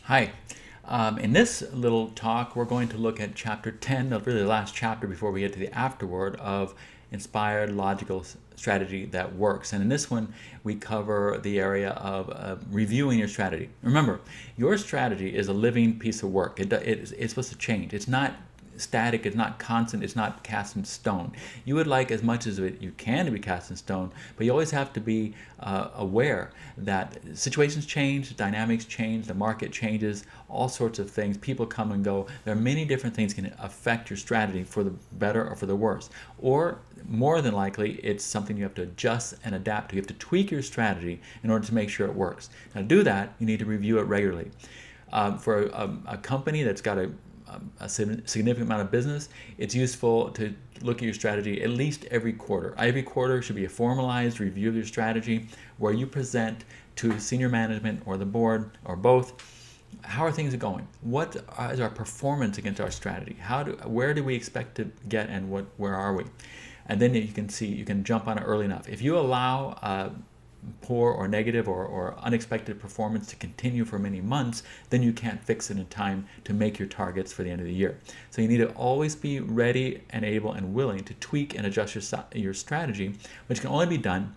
Hi. In this little talk, we're going to look at chapter 10, really the last chapter before we get to the afterword of inspired logical strategy that works. And in this one, we cover the area of reviewing your strategy. Remember, your strategy is a living piece of work. It's supposed to change. It's not static, it's not constant, it's not cast in stone. You would like as much as you can to be cast in stone, but you always have to be aware that situations change, dynamics change, the market changes, all sorts of things, people come and go. There are many different things can affect your strategy for the better or for the worse. Or more than likely, it's something you have to adjust and adapt to. You have to tweak your strategy in order to make sure it works. Now to do that, you need to review it regularly. For a company that's got a significant amount of business, it's useful to look at your strategy at least every quarter. Every quarter should be a formalized review of your strategy where you present to senior management or the board or both. How are things going? What is our performance against our strategy? Where do we expect to get, and where are we? And then you can see, you can jump on it early enough. If you allow poor or negative or unexpected performance to continue for many months, then you can't fix it in time to make your targets for the end of the year. So you need to always be ready and able and willing to tweak and adjust your strategy, which can only be done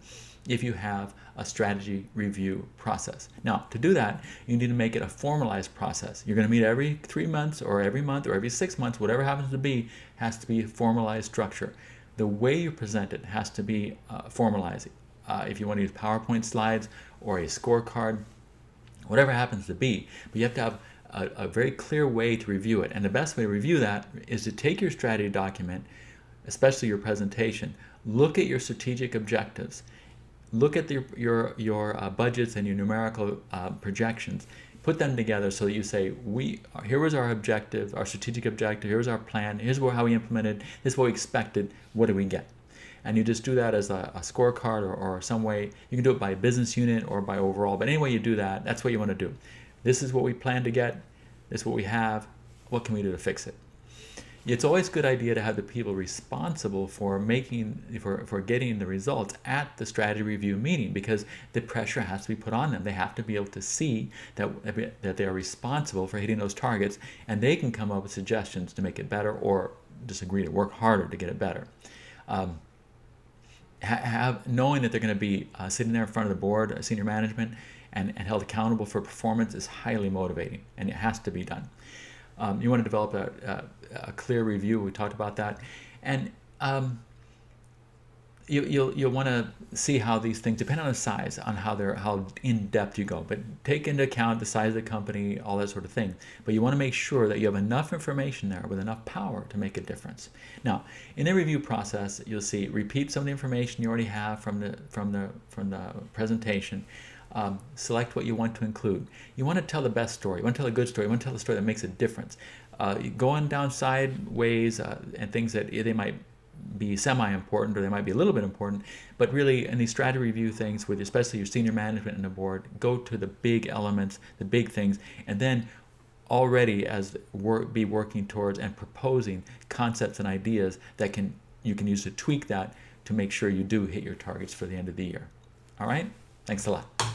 if you have a strategy review process. Now, to do that, you need to make it a formalized process. You're going to meet every 3 months or every month or every 6 months, whatever happens to be, has to be a formalized structure. The way you present it has to be formalized. If you want to use PowerPoint slides or a scorecard, whatever happens to be, but you have to have a very clear way to review it. And the best way to review that is to take your strategy document, especially your presentation, look at your strategic objectives, look at your budgets and your numerical projections, put them together so that you say, here was our objective, our strategic objective, here's our plan, here's how we implemented, this is what we expected, what did we get? And you just do that as a scorecard or some way. You can do it by business unit or by overall, but any way you do that, that's what you want to do. This is what we plan to get, this is what we have, what can we do to fix it? It's always a good idea to have the people responsible for getting the results at the strategy review meeting, because the pressure has to be put on them. They have to be able to see that they are responsible for hitting those targets, and they can come up with suggestions to make it better or just agree to work harder to get it better. Knowing that they're going to be sitting there in front of the board, senior management, and held accountable for performance is highly motivating, and it has to be done. You want to develop a clear review. We talked about that, and you'll want to see how these things depend on the size, on how in depth you go. But take into account the size of the company, all that sort of thing. But you want to make sure that you have enough information there with enough power to make a difference. Now, in the review process, you'll see repeat some of the information you already have from the presentation. Select what you want to include. You want to tell the best story. You want to tell a good story. You want to tell a story that makes a difference. Going down sideways and things that they might be semi-important or they might be a little bit important, but really in these strategy review things with especially your senior management and the board, go to the big elements, the big things, and then already be working towards and proposing concepts and ideas that you can use to tweak that to make sure you do hit your targets for the end of the year. All right? Thanks a lot.